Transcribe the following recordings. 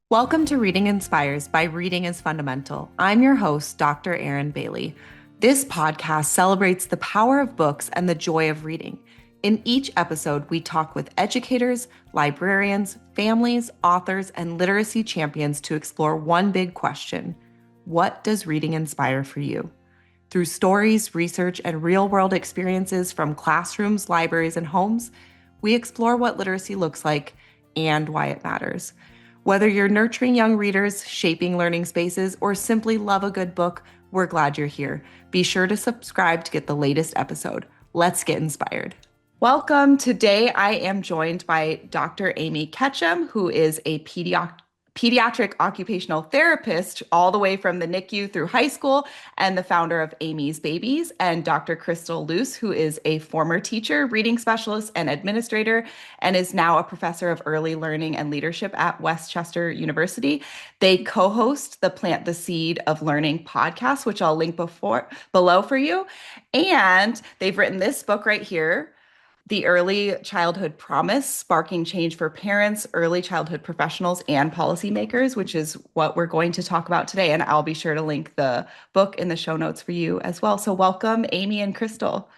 Welcome to Reading Inspires by Reading is Fundamental. I'm your host, Dr. Erin Bailey. This podcast celebrates the power of books and the joy of reading. In each episode, we talk with educators, librarians, families, authors, and literacy champions to explore one big question: what does reading inspire for you? Through stories, research, and real-world experiences from classrooms, libraries, and homes, we explore what literacy looks like and why it matters. Whether you're nurturing young readers, shaping learning spaces, or simply love a good book, we're glad you're here. Be sure to subscribe to get the latest episode. Let's get inspired. Welcome. Today, I am joined by Dr. Aimee Ketchum, who is a pediatric occupational therapist all the way from the NICU through high school and the founder of Aimee's Babies, and Dr. Crystal Luce, who is a former teacher, reading specialist, and administrator, and is now a professor of early learning and leadership at Westchester University. They co-host the Plant the Seed of Learning podcast, which I'll link below for you. And they've written this book right here, The Early Childhood Promise, Sparking Change for Parents, Early Childhood Professionals, and Policymakers, which is what we're going to talk about today. And I'll be sure to link the book in the show notes for you as well. So welcome, Aimee and Crystal.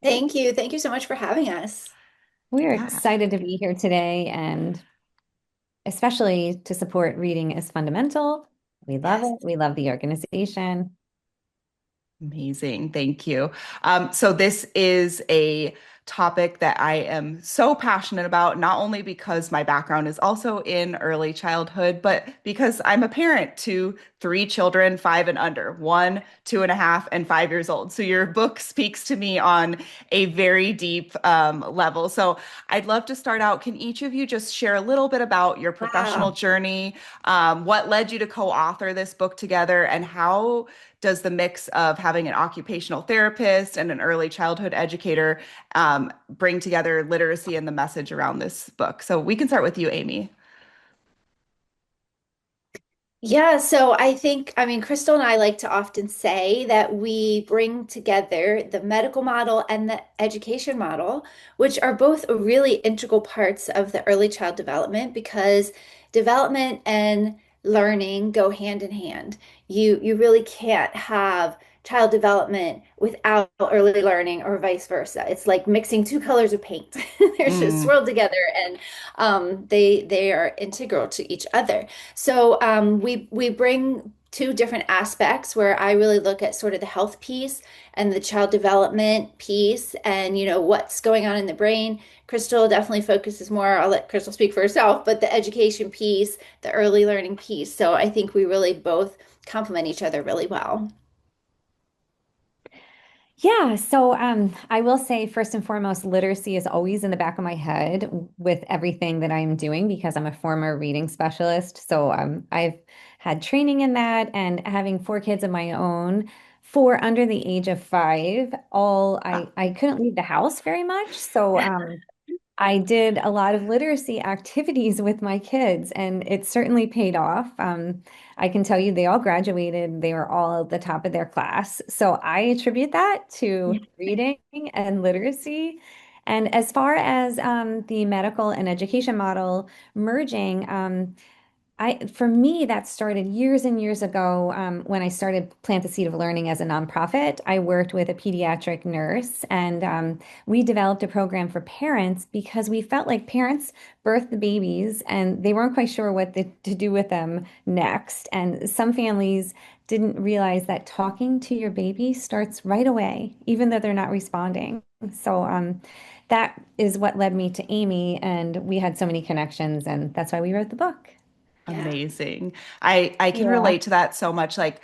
Thank you. Thank you so much for having us. We're Yeah, excited to be here today and especially to support Reading is Fundamental. We love Yes. it. We love the organization. amazing. Thank you. So this is a topic that I am so passionate about, not only because my background is also in early childhood, but because I'm a parent to three children, 5 and under, 1, 2.5, and 5 years old. So your book speaks to me on a very deep level. So I'd love to start out. Can each of you just share a little bit about your professional Wow. journey, what led you to co-author this book together, and how does the mix of having an occupational therapist and an early childhood educator bring together literacy and the message around this book? So we can start with you, Aimee. Yeah, so Crystal and I like to often say that we bring together the medical model and the education model, which are both really integral parts of the early child development because development and learning go hand in hand. You really can't have child development without early learning or vice versa. It's like mixing two colors of paint. They're just Mm, swirled together and they are integral to each other. So we bring two different aspects where I really look at sort of the health piece and the child development piece and what's going on in the brain. Crystal definitely focuses more, I'll let Crystal speak for herself, but the education piece, the early learning piece. So I think we really both complement each other really well. Yeah, so I will say first and foremost, literacy is always in the back of my head with everything that I'm doing because I'm a former reading specialist. So I've had training in that and having 4 kids of my own, 4 under the age of 5, all wow. I couldn't leave the house very much. So I did a lot of literacy activities with my kids, and it certainly paid off. I can tell you they all graduated. They were all at the top of their class. So I attribute that to reading and literacy. And as far as the medical and education model merging, for me, that started years and years ago when I started Plant the Seed of Learning as a nonprofit. I worked with a pediatric nurse, and we developed a program for parents because we felt like parents birthed the babies and they weren't quite sure what to do with them next. And some families didn't realize that talking to your baby starts right away, even though they're not responding. So that is what led me to Aimee, and we had so many connections, and that's why we wrote the book. Yeah. Amazing. I can Yeah. relate to that so much. Like,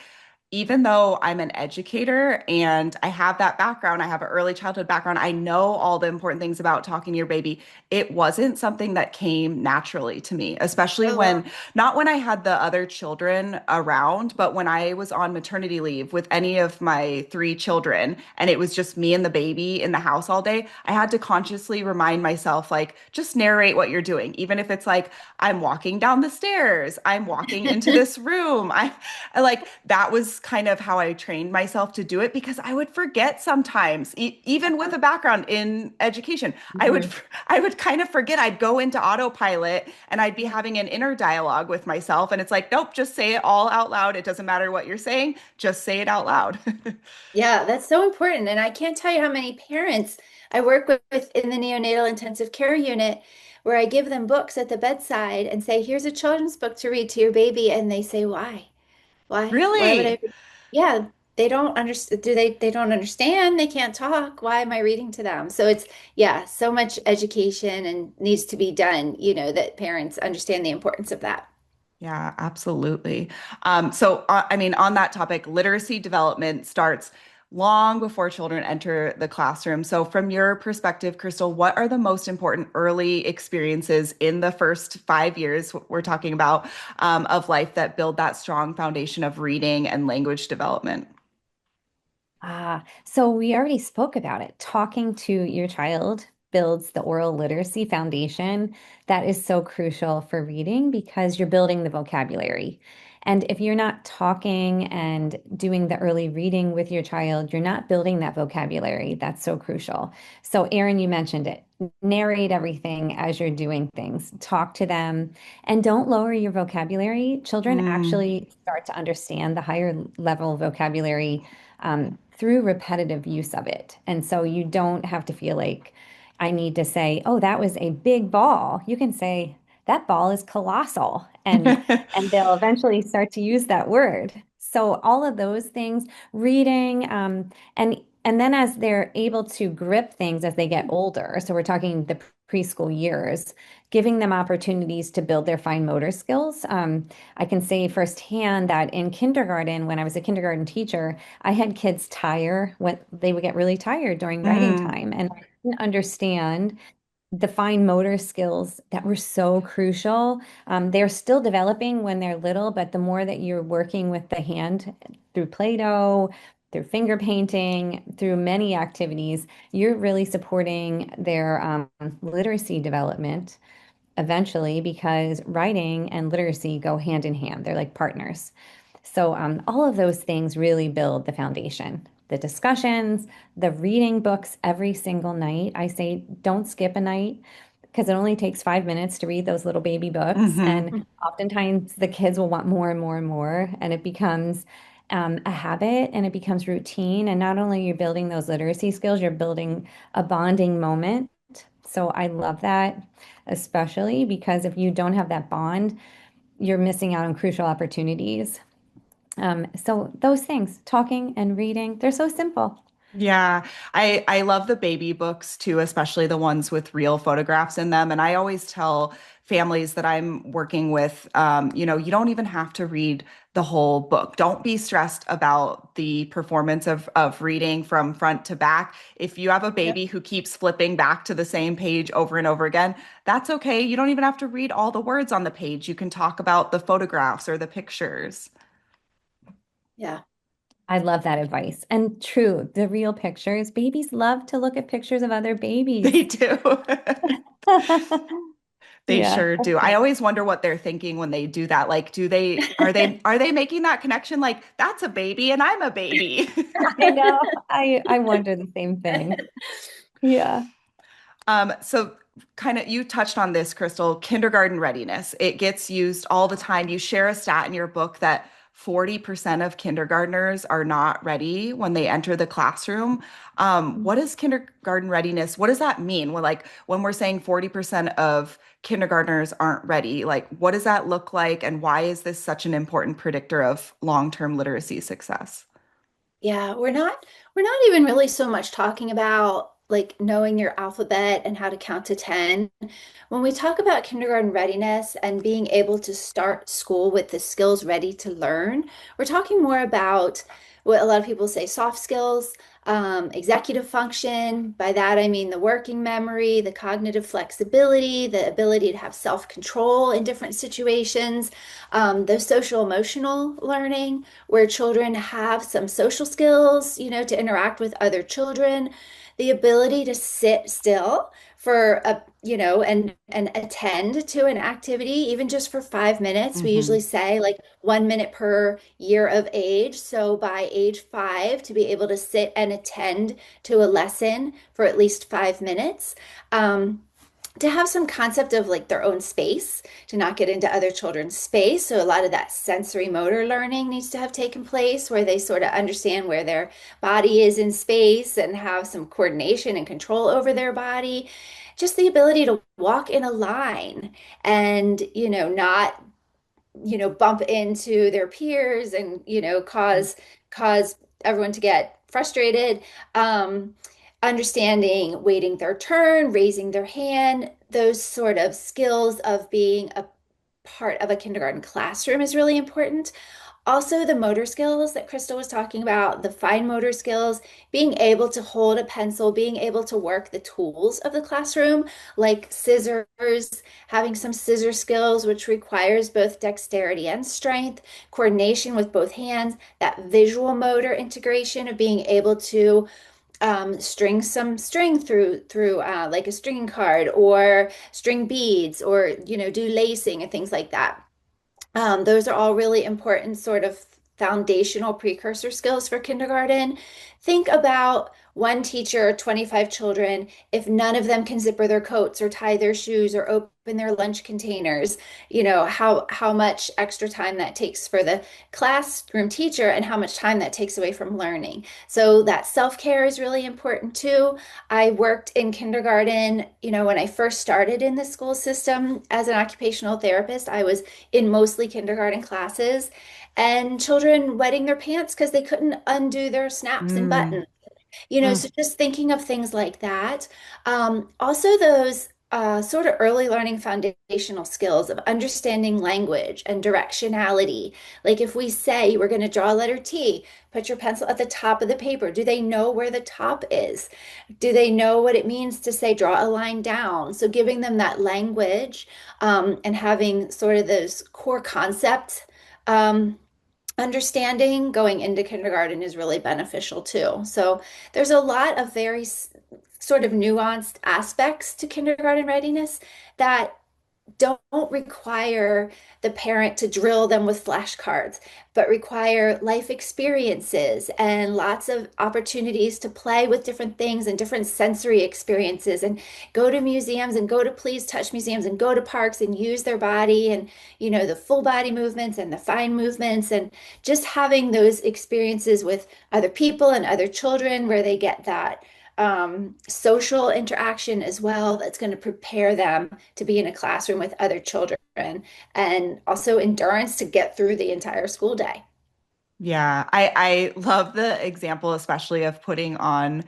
even though I'm an educator and I have that background, I have an early childhood background, I know all the important things about talking to your baby. It wasn't something that came naturally to me, especially Oh, wow. not when I had the other children around, but when I was on maternity leave with any of my three children and it was just me and the baby in the house all day. I had to consciously remind myself, like, just narrate what you're doing, even if it's like, I'm walking down the stairs, I'm walking into this room. I like that was was kind of how I trained myself to do it because I would forget sometimes, even with a background in education. Mhm. I would kind of forget. I'd go into autopilot and I'd be having an inner dialogue with myself, and it's like, nope, just say it all out loud. It doesn't matter what you're saying, just say it out loud. Yeah, that's so important. And I can't tell you how many parents I work with in the neonatal intensive care unit where I give them books at the bedside and say, here's a children's book to read to your baby. And they say, why? Why? Why would I? Really? Yeah, they don't understand. They don't understand. They can't talk. Why am I reading to them? So it's, yeah, so much education and needs to be done, that parents understand the importance of that. Yeah, absolutely. I mean, on that topic, literacy development starts long before children enter the classroom. So, from your perspective, Crystal, what are the most important early experiences in the first 5 years we're talking about of life that build that strong foundation of reading and language development? So we already spoke about it. Talking to your child builds the oral literacy foundation that is so crucial for reading because you're building the vocabulary. And if you're not talking and doing the early reading with your child, you're not building that vocabulary. That's so crucial. So, Erin, you mentioned it. Narrate everything as you're doing things. Talk to them and don't lower your vocabulary. Children Mm. actually start to understand the higher level vocabulary through repetitive use of it. And so you don't have to feel like I need to say, oh, that was a big ball. You can say, that ball is colossal. And they'll eventually start to use that word. So all of those things, reading, and then as they're able to grip things as they get older, so we're talking the preschool years, giving them opportunities to build their fine motor skills. I can say firsthand that in kindergarten, when I was a kindergarten teacher, I had kids tire when they would get really tired during writing Mm. time. And I didn't understand the fine motor skills that were so crucial. They're still developing when they're little, but the more that you're working with the hand through Play-Doh, through finger painting, through many activities, you're really supporting their literacy development eventually because writing and literacy go hand in hand. They're like partners. So all of those things really build the foundation. The discussions, the reading books every single night. I say don't skip a night because it only takes 5 minutes to read those little baby books. Hmm. And oftentimes the kids will want more and more and more. And it becomes a habit and it becomes routine. And not only are you building those literacy skills, you're building a bonding moment. So I love that, especially because if you don't have that bond, you're missing out on crucial opportunities. So those things, talking and reading, they're so simple. Yeah, I love the baby books too, especially the ones with real photographs in them. And I always tell families that I'm working with, you don't even have to read the whole book. Don't be stressed about the performance of reading from front to back. If you have a Yep. baby who keeps flipping back to the same page over and over again, that's okay. You don't even have to read all the words on the page. You can talk about the photographs or the pictures. Yeah. I love that advice. And true, the real pictures, babies love to look at pictures of other They babies. do. They Yeah. sure do. I always wonder what they're thinking when they do that. Like, are they making that connection? Like, that's a baby and I'm a baby. I know. I wonder the same thing. Yeah. So kind of you touched on this, Crystal, kindergarten readiness. It gets used all the time. You share a stat in your book that 40% of kindergartners are not ready when they enter the classroom. What is kindergarten readiness? What does that mean? When we're saying 40% of kindergartners aren't ready, like what does that look like? And why is this such an important predictor of long-term literacy success? Yeah, we're not even really so much talking about like knowing your alphabet and how to count to 10. When we talk about kindergarten readiness and being able to start school with the skills ready to learn, we're talking more about what a lot of people say soft skills, executive function. By that, I mean the working memory, the cognitive flexibility, the ability to have self-control in different situations, the social emotional learning where children have some social skills, to interact with other children, the ability to sit still, for a, and attend to an activity, even just for 5 minutes. We Hmm. usually say like 1 minute per year of age. So by age 5, to be able to sit and attend to a lesson for at least 5 minutes. Um, to have some concept of like their own space, to not get into other children's space. So a lot of that sensory motor learning needs to have taken place where they sort of understand where their body is in space and have some coordination and control over their body. Just the ability to walk in a line and, not bump into their peers and cause everyone to get frustrated. um Understanding waiting their turn, raising their hand, those sort of skills of being a part of a kindergarten classroom is really important. Also, the motor skills that Crystal was talking about, the fine motor skills, being able to hold a pencil, being able to work the tools of the classroom, like scissors, having some scissor skills, which requires both dexterity and strength, coordination with both hands, that visual motor integration of being able to string some string through like a stringing card or string beads or do lacing and things like that. Those are all really important sort of foundational precursor skills for kindergarten. Think about one teacher, 25 children. If none of them can zipper their coats or tie their shoes or open their lunch containers, how much extra time that takes for the classroom teacher and how much time that takes away from learning. So that self-care is really important too. I worked in kindergarten, when I first started in the school system as an occupational therapist. I was in mostly kindergarten classes and children wetting their pants because they couldn't undo their snaps and Mm. buttons. Mm. So just thinking of things like that. Also, those sort of early learning foundational skills of understanding language and directionality. Like if we say we're going to draw a letter T, put your pencil at the top of the paper. Do they know where the top is? Do they know what it means to say draw a line down? So giving them that language and having sort of those core concepts. Um, Understanding going into kindergarten is really beneficial too. So there's a lot of very sort of nuanced aspects to kindergarten readiness that don't require the parent to drill them with flashcards, but require life experiences and lots of opportunities to play with different things and different sensory experiences and go to museums and go to please touch museums and go to parks and use their body and, the full body movements and the fine movements and just having those experiences with other people and other children where they get that social interaction as well that's going to prepare them to be in a classroom with other children and also endurance to get through the entire school day. Yeah, I love the example, especially of putting on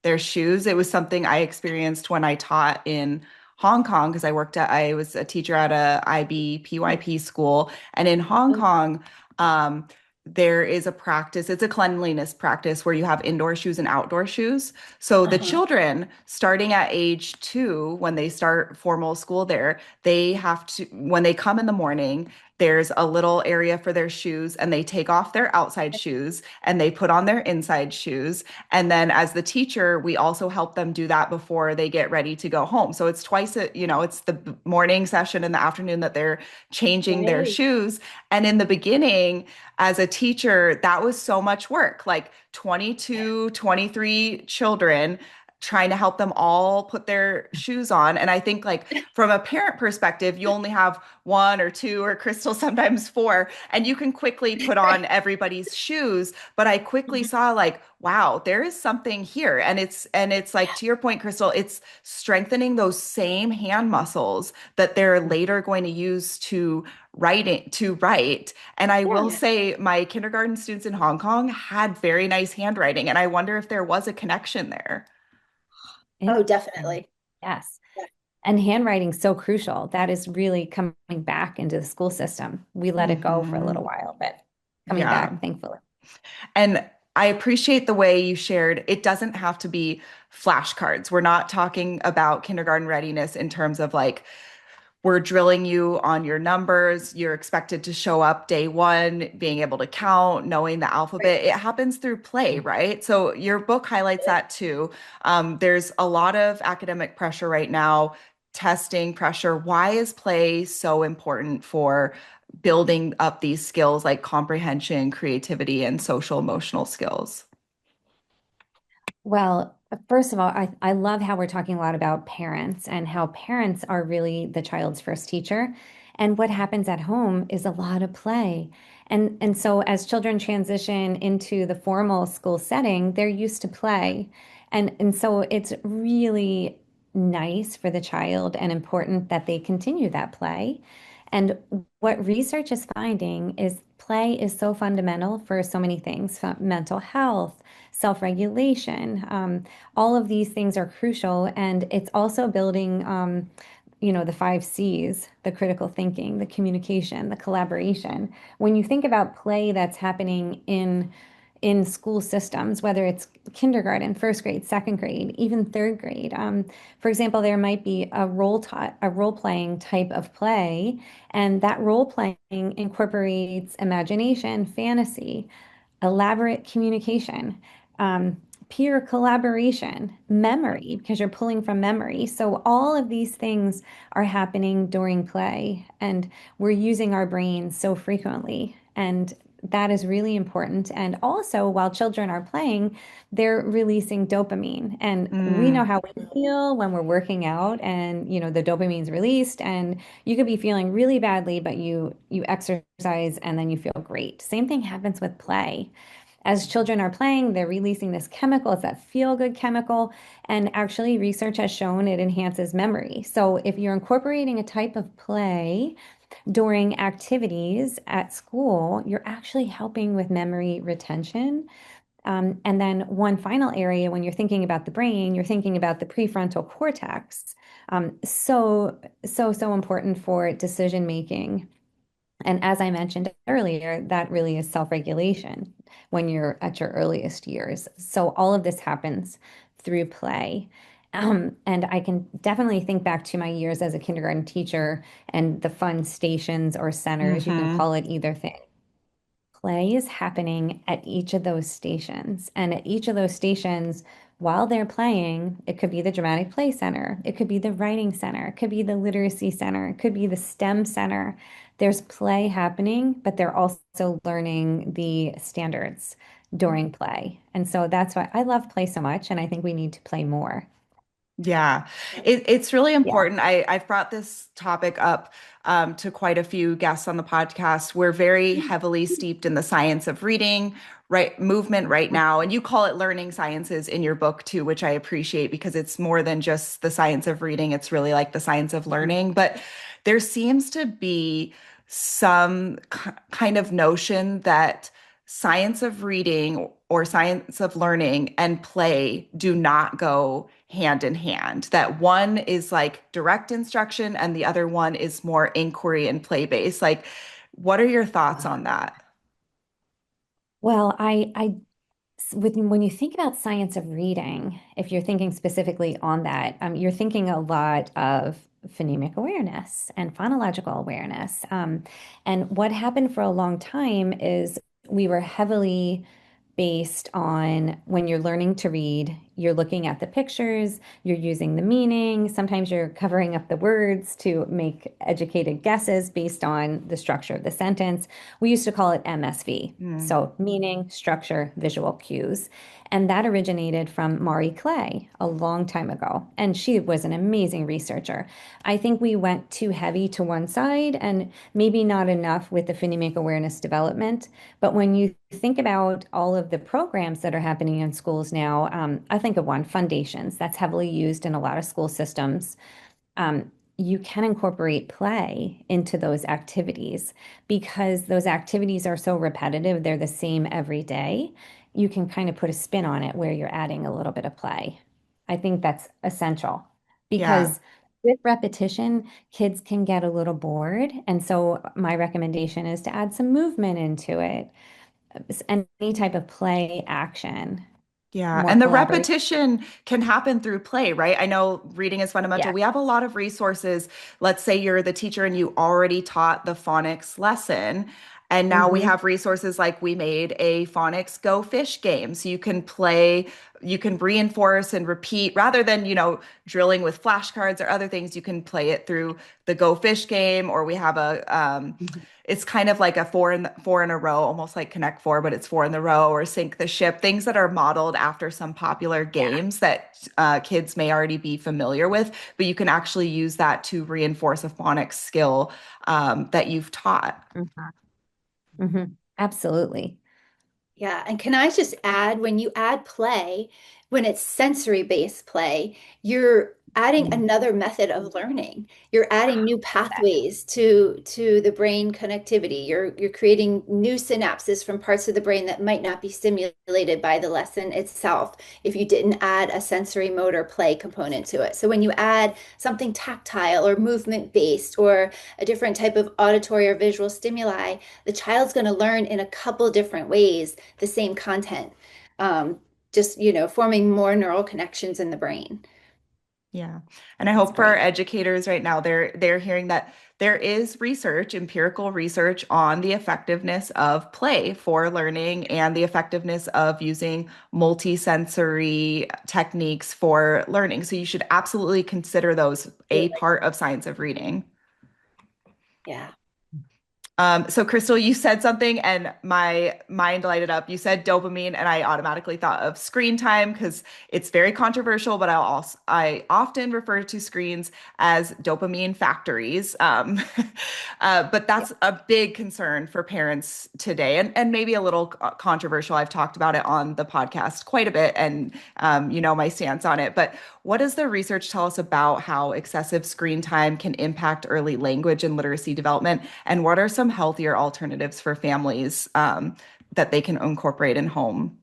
their shoes. It was something I experienced when I taught in Hong Kong because I was a teacher at a IB PYP school, and in Hong Kong, um, there is a practice. It's a cleanliness practice where you have indoor shoes and outdoor shoes. So the Uh-huh. children, starting at age 2, when they start formal school there, they have to, when they come in the morning, there's a little area for their shoes, and they take off their outside shoes and they put on their inside shoes. And then as the teacher, we also help them do that before they get ready to go home. So it's it's the morning session and the afternoon that they're changing their Right. shoes. And in the beginning, as a teacher, that was so much work, like 22, 23 children trying to help them all put their shoes on. And I think like from a parent perspective, you only have one or two or Crystal sometimes four, and you can quickly put on everybody's shoes. But I quickly saw like, wow, there is something here. And it's like to your point, Crystal, it's strengthening those same hand muscles that they're later going to use to write. And I will Yeah. say my kindergarten students in Hong Kong had very nice handwriting. And I wonder if there was a connection there. Oh, Interesting. definitely. Yes. And handwriting's so crucial. That is really coming back into the school system. We let it go for a little Hmm. while, but coming Yeah. back, thankfully. And I appreciate the way you shared it doesn't have to be flashcards. We're not talking about kindergarten readiness in terms of like we're drilling you on your numbers. You're expected to show up day one, being able to count, knowing the alphabet. It happens through play, right? So your book highlights that too. There's a lot of academic pressure right now, testing pressure. Why is play so important for building up these skills like comprehension, creativity, and social emotional skills? Well, first of all, I love how we're talking a lot about parents and how parents are really the child's first teacher. And what happens at home is a lot of play. And so as children transition into the formal school setting, they're used to play. And so it's really nice for the child and important that they continue that play. And what research is finding is play is so fundamental for so many things, mental health, self-regulation. All of these things are crucial, and it's also building, the 5 C's, the critical thinking, the communication, the collaboration. When you think about play that's happening in school systems, whether it's kindergarten, first grade, second grade, even third grade. For example, there might be a role playing type of play, and that role playing incorporates imagination, fantasy, elaborate communication, um, peer collaboration, memory, because you're pulling from memory. So all of these things are happening during play, and we're using our brains so frequently. And that is really important. And also, while children are playing, they're releasing dopamine. And we know Mm, how we feel when we're working out and, the dopamine's released and you could be feeling really badly, but you exercise and then you feel great. Same thing happens with play. As children are playing, they're releasing this chemical. It's that feel-good chemical. And actually, research has shown it enhances memory. So if you're incorporating a type of play during activities at school, you're actually helping with memory retention. And then one final area, when you're thinking about the brain, you're thinking about the prefrontal cortex. So important for decision making. And as I mentioned earlier, that really is self-regulation when you're at your earliest years. So all of this happens through play. And I can definitely think back to my years as a kindergarten teacher and the fun stations or centers, you can hmm. call it either thing. Play is happening at each of those stations. And at each of those stations, while they're playing, it could be the dramatic play center, it could be the writing center, it could be the literacy center, it could be the STEM center. There's play happening, but they're also learning the standards during play. And so that's why I love play so much. And I think we need to play more. Yeah, it's really Yeah. important. I've brought this topic up to quite a few guests on the podcast. We're very heavily steeped in the science of reading, right, movement right now, and you call it learning sciences in your book too, which I appreciate because it's more than just the science of reading. It's really like the science of learning. But there seems to be some kind of notion that science of reading or science of learning and play do not go hand in hand. That one is like direct instruction and the other one is more inquiry and play based. Like, what are your thoughts on that? Well, when you think about science of reading, if you're thinking specifically on that, you're thinking a lot of phonemic awareness and phonological awareness. And what happened for a long time is we were heavily based on when you're learning to read, you're looking at the pictures, you're using the meaning. Sometimes you're covering up the words to make educated guesses based on the structure of the sentence. We used to call it MSV. Mm. So meaning, structure, visual cues. And that originated from Marie Clay a long time ago. And she was an amazing researcher. I think we went too heavy to one side and maybe not enough with the phonemic awareness development. But when you think about all of the programs that are happening in schools now, I think of one, Foundations, that's heavily used in a lot of school systems. You can incorporate play into those activities because those activities are so repetitive, they're the same every day. You can kind of put a spin on it where you're adding a little bit of play. I think that's essential Yeah. because with repetition, kids can get a little bored. And so my recommendation is to add some movement into it, any type of play action. Yeah, more and the collaboration. repetition can happen through play, right? I know reading is fundamental. Yeah. We have a lot of resources. Let's say you're the teacher and you already taught the phonics lesson, and now we Hmm. have resources like we made a phonics Go Fish game. So you can play, you can reinforce and repeat rather than, drilling with flashcards or other things. You can play it through the Go Fish game, or we have it's kind of like a four in a row, almost like Connect Four, but it's four in the row or Sink the Ship, things that are modeled after some popular Yeah. games that kids may already be familiar with, but you can actually use that to reinforce a phonics skill that you've taught. Hmm. Hmm. Absolutely. Yeah, and can I just add, when you add play, when it's sensory-based play, you're adding another method of learning. You're adding new pathways to the brain connectivity. You're creating new synapses from parts of the brain that might not be stimulated by the lesson itself if you didn't add a sensory motor play component to it. So when you add something tactile or movement-based or a different type of auditory or visual stimuli, the child's going to learn in a couple different ways the same content, um, just, forming more neural connections in the brain. Yeah. And I That's hope for our great. educators right now, they're hearing that there is research, empirical research on the effectiveness of play for learning and the effectiveness of using multisensory techniques for learning. So you should absolutely consider those a Absolutely. part of science of reading. Yeah. So Crystal, you said something and my mind lighted up. You said dopamine, and I automatically thought of screen time because it's very controversial, but I often refer to screens as dopamine factories. But Yeah. that's a big concern for parents today, and maybe a little controversial. I've talked about it on the podcast quite a bit, and you know my stance on it. But what does the research tell us about how excessive screen time can impact early language and literacy development? And what are some healthier alternatives for families that they can incorporate in home?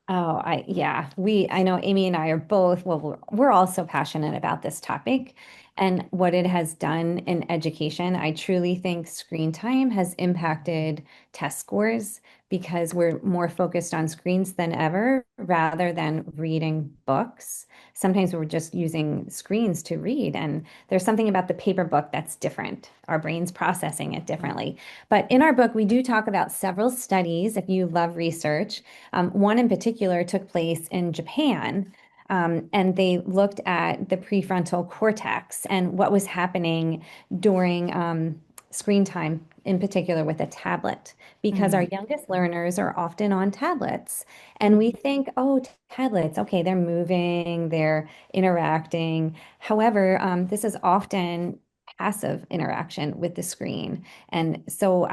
Oh, I know Amy and I are both, well, we're also passionate about this topic and what it has done in education. I truly think screen time has impacted test scores because we're more focused on screens than ever rather than reading books. Sometimes we're just using screens to read, and there's something about the paper book that's different. Our brain's processing it differently. But in our book, we do talk about several studies, if you love research. One in particular took place in Japan, and they looked at the prefrontal cortex and what was happening during screen time, in particular with a tablet, because our Mm, youngest learners are often on tablets. And we think, oh, tablets, okay, they're moving, they're interacting. However, this is often passive interaction with the screen. And so,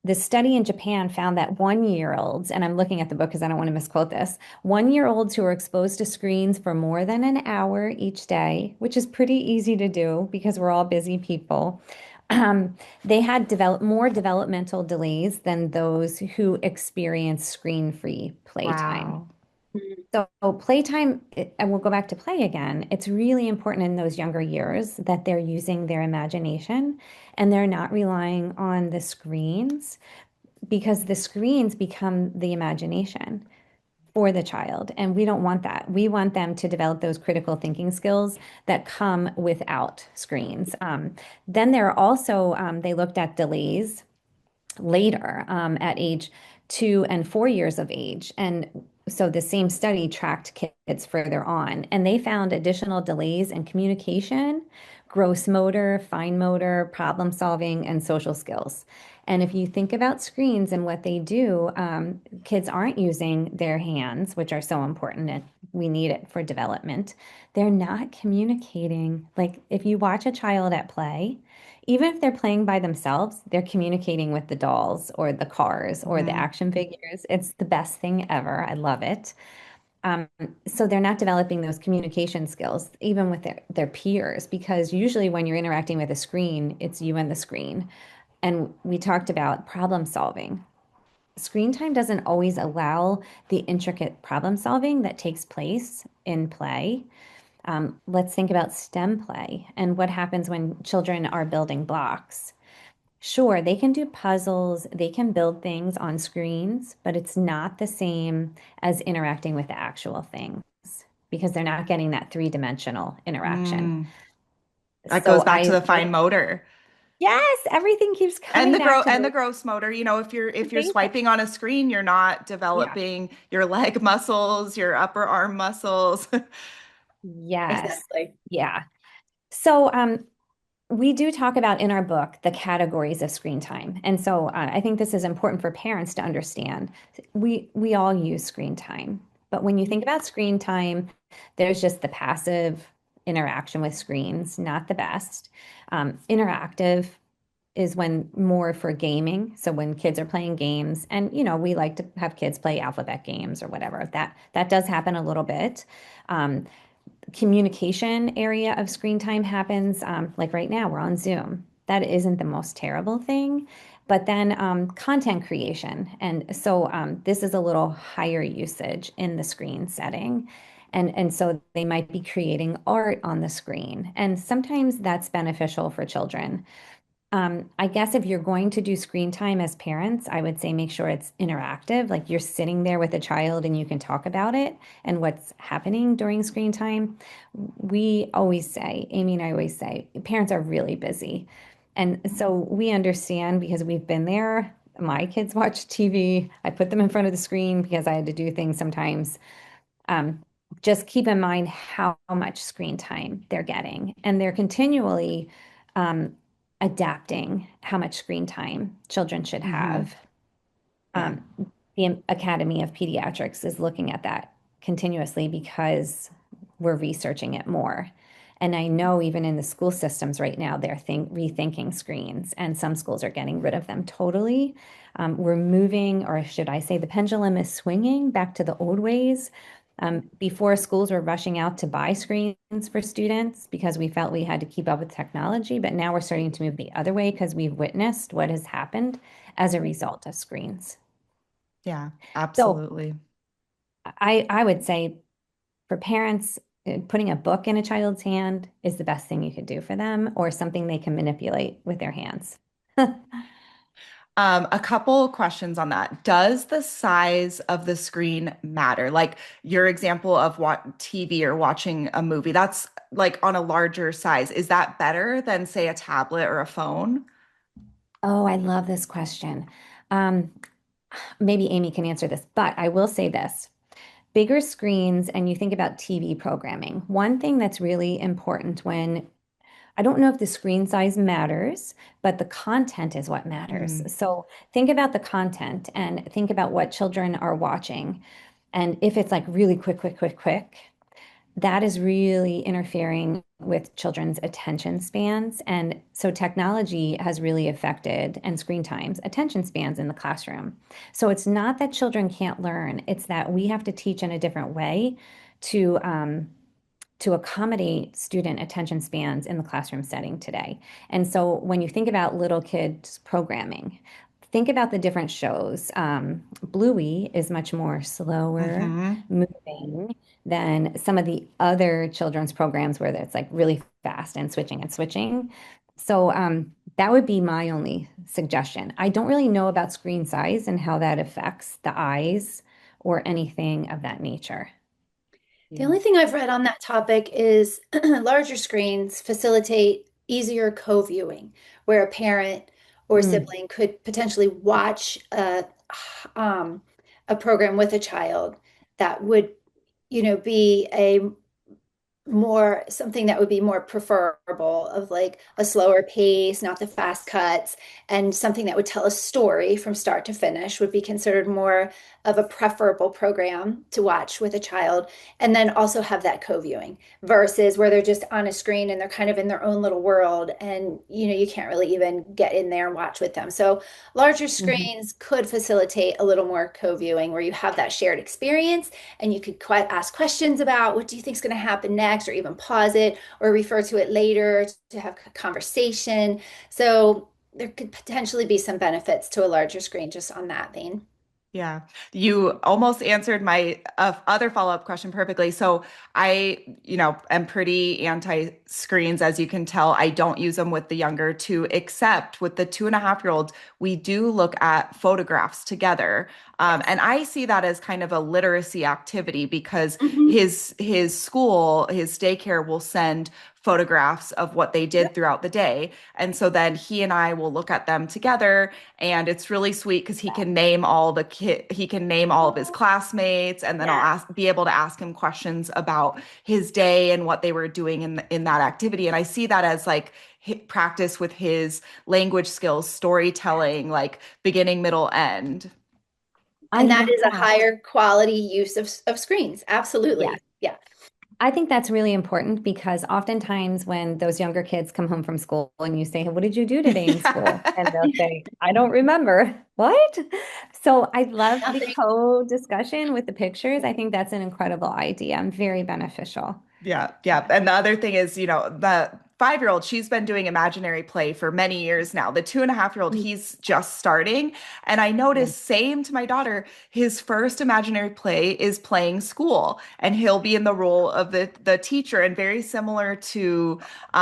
the study in Japan found that 1-year-olds, and I'm looking at the book because I don't want to misquote this, 1-year-olds who are exposed to screens for more than an hour each day, which is pretty easy to do because we're all busy people, um, they had more developmental delays than those who experienced screen-free playtime. wow. So playtime, and we'll go back to play again. It's really important in those younger years that they're using their imagination and they're not relying on the screens because the screens become the imagination for the child. And we don't want that. We want them to develop those critical thinking skills that come without screens. Then there are also, they looked at delays later at age 2 and 4 years of age. And so the same study tracked kids further on, and they found additional delays in communication, gross motor, fine motor, problem solving, and social skills. And if you think about screens and what they do, kids aren't using their hands, which are so important, and we need it for development. They're not communicating. Like if you watch a child at play, even if they're playing by themselves, they're communicating with the dolls or the cars or the Mm, action figures. It's the best thing ever. I love it. Um, so they're not developing those communication skills, even with their peers, because usually when you're interacting with a screen, it's you and the screen. And we talked about problem solving. Screen time doesn't always allow the intricate problem solving that takes place in play. Let's think about STEM play and what happens when children are building blocks. Sure, they can do puzzles, they can build things on screens, but it's not the same as interacting with the actual things because they're not getting that three-dimensional interaction. Mm, that So goes back to I the like, fine motor. yes, everything keeps And coming the back to and the those gross motor, if you're basics. swiping on a screen, you're not Yeah. developing your leg muscles, your upper arm muscles. Yes. Exactly. Yeah. So we do talk about in our book the categories of screen time. And so I think this is important for parents to understand. We all use screen time. But when you think about screen time, there's just the passive interaction with screens, not the best. Interactive is when more for gaming. So when kids are playing games, and we like to have kids play alphabet games or whatever. That does happen a little bit. Um, Communication area of screen time happens, like right now, we're on Zoom. That isn't the most terrible thing. But then content creation. And so this is a little higher usage in the screen setting. And so they might be creating art on the screen. And sometimes that's beneficial for children. I guess if you're going to do screen time as parents, I would say make sure it's interactive, like you're sitting there with a child and you can talk about it and what's happening during screen time. We always say, Aimee and I always say, parents are really busy. And so we understand because we've been there. My kids watch TV. I put them in front of the screen because I had to do things sometimes. Um, just keep in mind how much screen time they're getting, and they're continually um, adapting how much screen time children should Hmm. have. Yeah. Um, the Academy of Pediatrics is looking at that continuously because we're researching it more. And I know even in the school systems right now, they're rethinking screens, and some schools are getting rid of them totally. We're moving, or should I say, the pendulum is swinging back to the old ways. Before, schools were rushing out to buy screens for students because we felt we had to keep up with technology. But now we're starting to move the other way because we've witnessed what has happened as a result of screens. Yeah, So absolutely. I would say for parents, putting a book in a child's hand is the best thing you could do for them, or something they can manipulate with their hands. A couple questions on that. Does the size of the screen matter? Like your example of what TV or watching a movie, that's like on a larger size. Is that better than, say, a tablet or a phone? Oh, I love this question. Um, Maybe Aimee can answer this, but I will say this. Bigger screens, and you think about TV programming. One thing that's really important when I don't know if the screen size matters, but the content is what matters. Mm, So think about the content and think about what children are watching. And if it's like really quick, quick, quick, quick, that is really interfering with children's attention spans. And so technology has really affected, and screen times, attention spans in the classroom. So it's not that children can't learn, it's that we have to teach in a different way to to accommodate student attention spans in the classroom setting today. And so when you think about little kids programming, think about the different shows. Bluey is much more slower hmm. moving than some of the other children's programs where it's like really fast and switching and switching. So that would be my only suggestion. I don't really know about screen size and how that affects the eyes or anything of that nature. The Yeah. only thing I've read on that topic is larger screens facilitate easier co-viewing, where a parent or Mm. sibling could potentially watch um, a program with a child that would, be a more something that would be more preferable of like a slower pace, not the fast cuts, and something that would tell a story from start to finish would be considered more of a preferable program to watch with a child. And then also have that co-viewing versus where they're just on a screen and they're kind of in their own little world and you can't really even get in there and watch with them. So larger Mhm. screens could facilitate a little more co-viewing where you have that shared experience and you could ask questions about what do you think is going to happen next, or even pause it or refer to it later to have a conversation. So there could potentially be some benefits to a larger screen just on that vein. Yeah, you almost answered my other follow-up question perfectly. So am pretty anti-screens, as you can tell. I don't use them with the younger two, except with the 2.5-year-old, we do look at photographs together. Yes. And I see that as kind of a literacy activity because Mhm. his school, his daycare will send photographs of what they did Yep. throughout the day. And so then he and I will look at them together, and it's really sweet because he can name all of his classmates, and then I'll Yeah. be able to ask him questions about his day and what they were doing in that activity. And I see that as like practice with his language skills, storytelling, like beginning, middle, end. I And that love is a that. higher quality use of screens. Yes. Absolutely. Yeah. I think that's really important because oftentimes when those younger kids come home from school and you say, "Hey, what did you do today in school?" And they'll say, "I don't remember." What? So I love the Nothing. co-discussion with the pictures. I think that's an incredible idea and very beneficial. Yeah, yeah. And the other thing is, the 5-year-old, she's been doing imaginary play for many years now. The 2.5-year-old, he's just starting. And I noticed, same to my daughter, his first imaginary play is playing school, and he'll be in the role of the teacher. And very similar to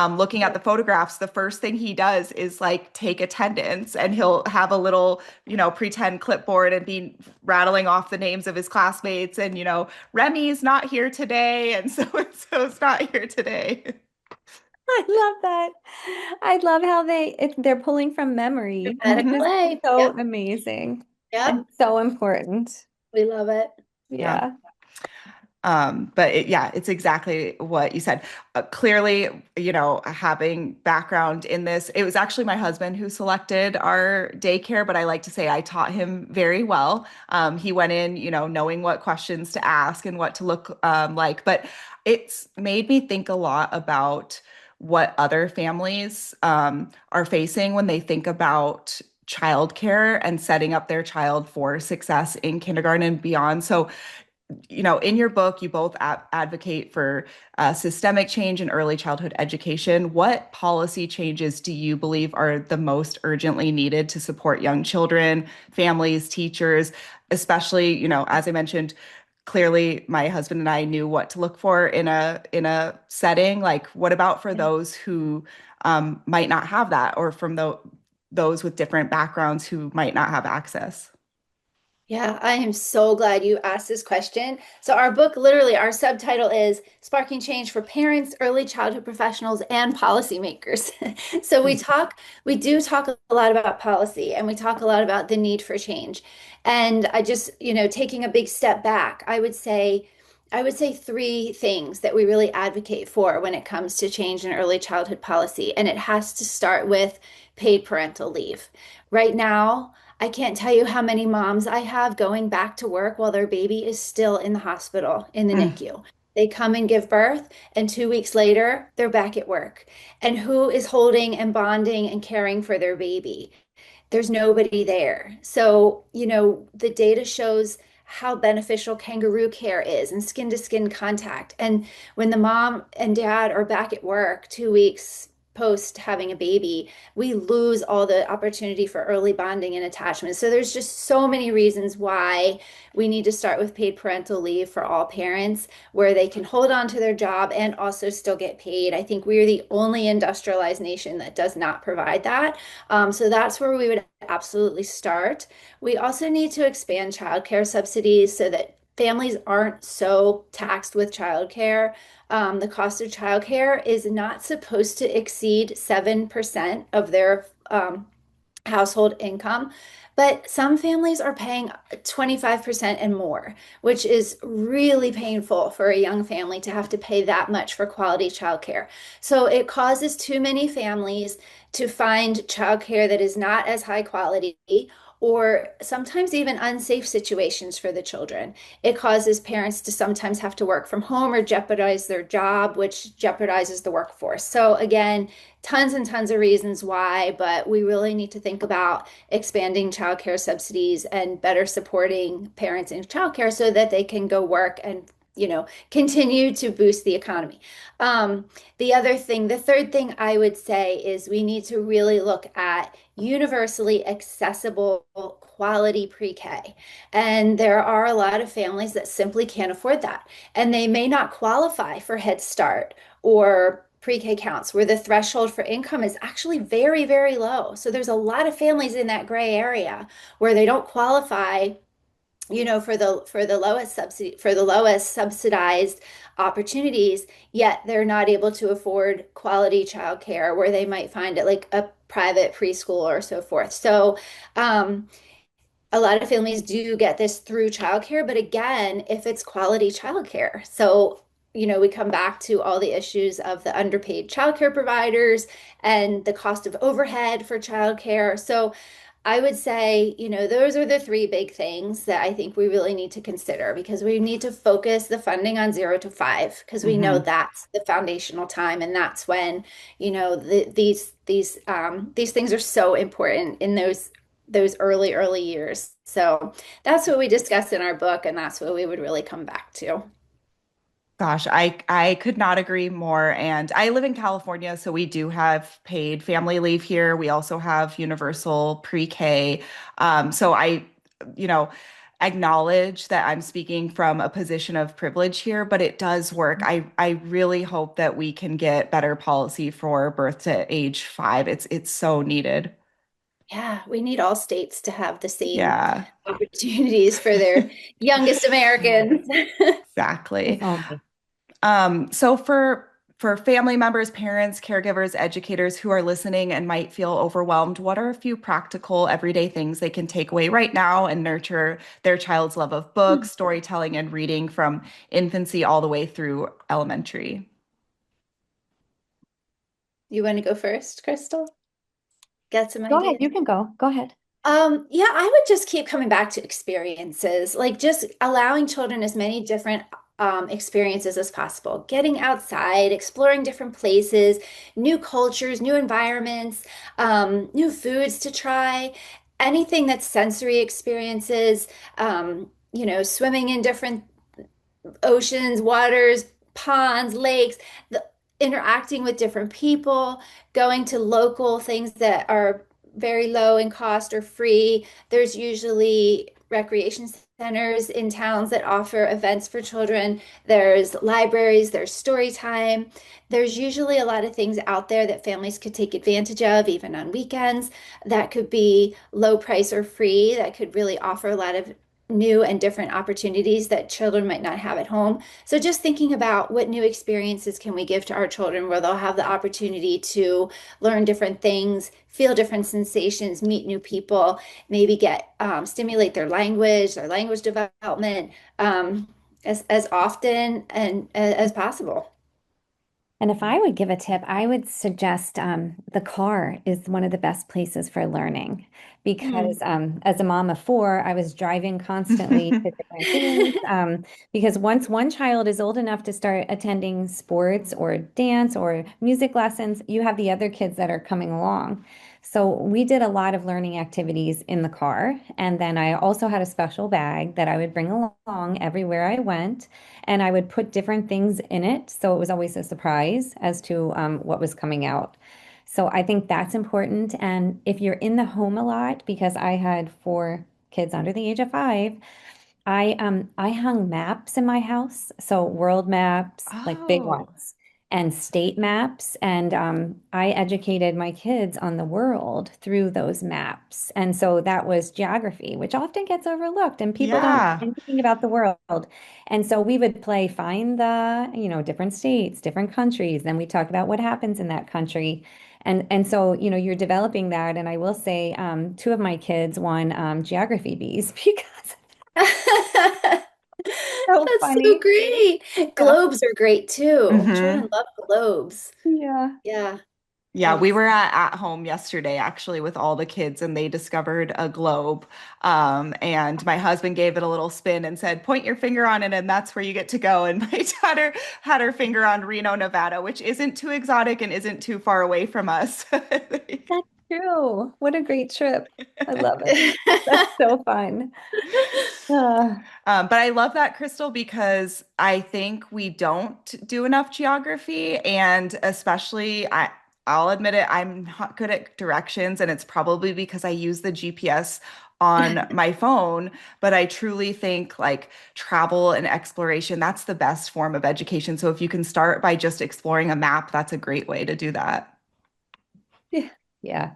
looking at the photographs, the first thing he does is like take attendance, and he'll have a little, pretend clipboard and be rattling off the names of his classmates, and Remy's not here today, and so and so's not here today. I love that. I love how they're pulling from memory, which Dramatic is play. so Yep. amazing Yep. and so important. We love it. Yeah. Yeah. But yeah, it's exactly what you said. Clearly, having background in this, it was actually my husband who selected our daycare, but I like to say I taught him very well. He went in, knowing what questions to ask and what to look like. But it's made me think a lot about what other families are facing when they think about childcare and setting up their child for success in kindergarten and beyond. So in your book, you both advocate for systemic change in early childhood education. What policy changes do you believe are the most urgently needed to support young children, families, teachers, especially, as I mentioned, clearly my husband and I knew what to look for in a setting. Like, what about for those who might not have that, or from those with different backgrounds who might not have access? Yeah, I am so glad you asked this question. So, our book, literally, our subtitle is Sparking Change for Parents, Early Childhood Professionals, and Policymakers. So, we do talk a lot about policy, and we talk a lot about the need for change. And I just, taking a big step back, I would say three things that we really advocate for when it comes to change in early childhood policy. And it has to start with paid parental leave. Right now, I can't tell you how many moms I have going back to work while their baby is still in the hospital in the Mm, NICU. They come and give birth, and 2 weeks later, they're back at work. And who is holding and bonding and caring for their baby? There's nobody there. So, the data shows how beneficial kangaroo care is and skin to skin contact. And when the mom and dad are back at work 2 weeks post having a baby, we lose all the opportunity for early bonding and attachment. So there's just so many reasons why we need to start with paid parental leave for all parents, where they can hold on to their job and also still get paid. I think we are the only industrialized nation that does not provide that. So that's where we would absolutely start. We also need to expand childcare subsidies so that families aren't so taxed with childcare. The cost of childcare is not supposed to exceed 7% of their household income. But some families are paying 25% and more, which is really painful for a young family to have to pay that much for quality childcare. So it causes too many families to find childcare that is not as high quality, or sometimes even unsafe situations for the children. It causes parents to sometimes have to work from home or jeopardize their job, which jeopardizes the workforce. So again, tons and tons of reasons why, but we really need to think about expanding childcare subsidies and better supporting parents in childcare so that they can go work and continue to boost the economy. The third thing I would say is we need to really look at universally accessible quality pre-K. And there are a lot of families that simply can't afford that. And they may not qualify for Head Start or pre-K counts where the threshold for income is actually very, very low. So there's a lot of families in that gray area where they don't qualify, for the lowest subsidized opportunities, yet they're not able to afford quality childcare where they might find it like a private preschool or so forth. So a lot of families do get this through childcare, but again, if it's quality childcare. So, we come back to all the issues of the underpaid childcare providers and the cost of overhead for childcare. So, I would say, those are the three big things that I think we really need to consider because we need to focus the funding on 0 to 5 because we know Hmm. that's the foundational time and that's when, these things are so important in those early years. So that's what we discuss in our book, and that's what we would really come back to. Gosh, I could not agree more. And I live in California, so we do have paid family leave here. We also have universal pre-K. So you know, acknowledge that I'm speaking from a position of privilege here, but it does work. I really hope that we can get better policy for birth to age 5. It's so needed. Yeah, we need all states to have the same Yeah. opportunities for their youngest Americans. Exactly. If only. So for family members, parents, caregivers, educators who are listening and might feel overwhelmed, what are a few practical everyday things they can take away right now and nurture their child's love of books, storytelling, and reading from infancy all the way through elementary? You want to go first, Crystal? Get some Go ahead, ideas. you can go. Go ahead. Yeah, I would just keep coming back to experiences, like just allowing children as many different experiences as possible, getting outside, exploring different places, new cultures, new environments, new foods to try, anything that's sensory experiences, swimming in different oceans, waters, ponds, lakes, interacting with different people, going to local things that are very low in cost or free. There's usually recreation centers in towns that offer events for children. There's libraries, there's story time. There's usually a lot of things out there that families could take advantage of, even on weekends, that could be low price or free, that could really offer a lot of new and different opportunities that children might not have at home. So just thinking about what new experiences can we give to our children where they'll have the opportunity to learn different things, feel different sensations, meet new people, maybe get stimulate their language development as often and as possible. And if I would give a tip, I would suggest the car is one of the best places for learning Mm. because as a mom of four, I was driving constantly to different things. Because once one child is old enough to start attending sports or dance or music lessons, you have the other kids that are coming along. So we did a lot of learning activities in the car. And then I also had a special bag that I would bring along everywhere I went and I would put different things in it. So it was always a surprise as to what was coming out. So I think that's important. And if you're in the home a lot, because I had four kids under the age of 5, I hung maps in my house, so world maps, like big Oh, ones, and state maps, and I educated my kids on the world through those maps. And so that was geography, which often gets overlooked, and people don't know yeah. anything about the world. And so we would play find the, different states, different countries, then we talk about what happens in that country. And so, you're developing that. And I will say, two of my kids won geography bees because so That's so funny. great. Yeah. Globes are great too. Hmm. Children love globes. Yeah. Yeah. Yeah, we Oh. were at home yesterday actually with all the kids and they discovered a globe. And my husband gave it a little spin and said, point your finger on it and that's where you get to go. And my daughter had her finger on Reno, Nevada, which isn't too exotic and isn't too far away from us. That's true. What a great trip. I love it. That's so fun. Uh, But I love that, Crystal, because I think we don't do enough geography, and especially I'll admit it, I'm not good at directions, and it's probably because I use the GPS on my phone, but I truly think like travel and exploration, that's the best form of education. So if you can start by just exploring a map, that's a great way to do that. yeah. Yeah.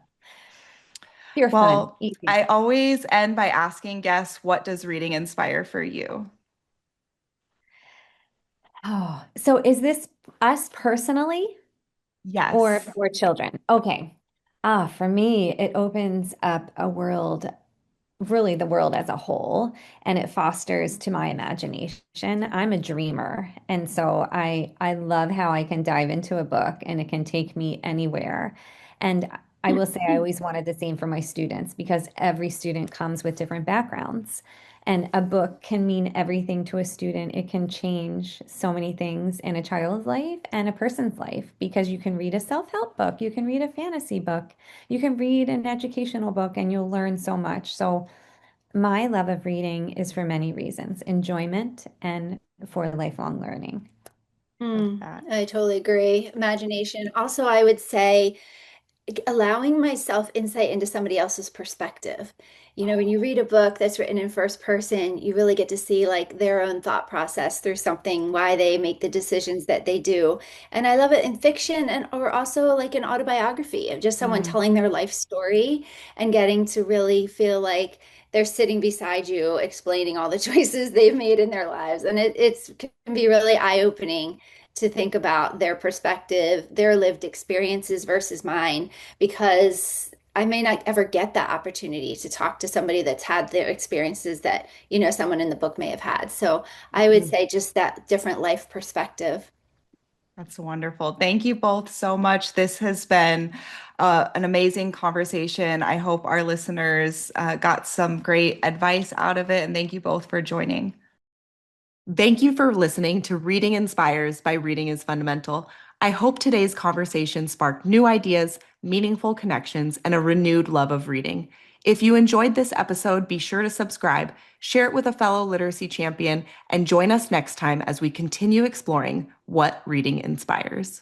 You're fun. Well, Easy. I always end by asking guests, what does reading inspire for you? Oh, so is this us personally or Yes. for children? Okay. For me, it opens up a world, really the world as a whole, and it fosters to my imagination. I'm a dreamer, and so I love how I can dive into a book and it can take me anywhere. And I will say I always wanted the same for my students because every student comes with different backgrounds. And a book can mean everything to a student. It can change so many things in a child's life and a person's life because you can read a self-help book, you can read a fantasy book, you can read an educational book, and you'll learn so much. So my love of reading is for many reasons, enjoyment and for lifelong learning. Love that. I totally agree. Imagination. Also, I would say allowing myself insight into somebody else's perspective. When you read a book that's written in first person, you really get to see like their own thought process through something, why they make the decisions that they do. And I love it in fiction and or also like an autobiography of just someone Mm, telling their life story and getting to really feel like they're sitting beside you explaining all the choices they've made in their lives. And it can be really eye-opening to think about their perspective, their lived experiences versus mine because I may not ever get that opportunity to talk to somebody that's had their experiences that, someone in the book may have had. So I would mhm. say just that different life perspective. That's wonderful. Thank you both so much. This has been an amazing conversation. I hope our listeners got some great advice out of it, and thank you both for joining. Thank you for listening to Reading Inspires by Reading is Fundamental. I hope today's conversation sparked new ideas, meaningful connections, and a renewed love of reading. If you enjoyed this episode, be sure to subscribe, share it with a fellow literacy champion, and join us next time as we continue exploring what reading inspires.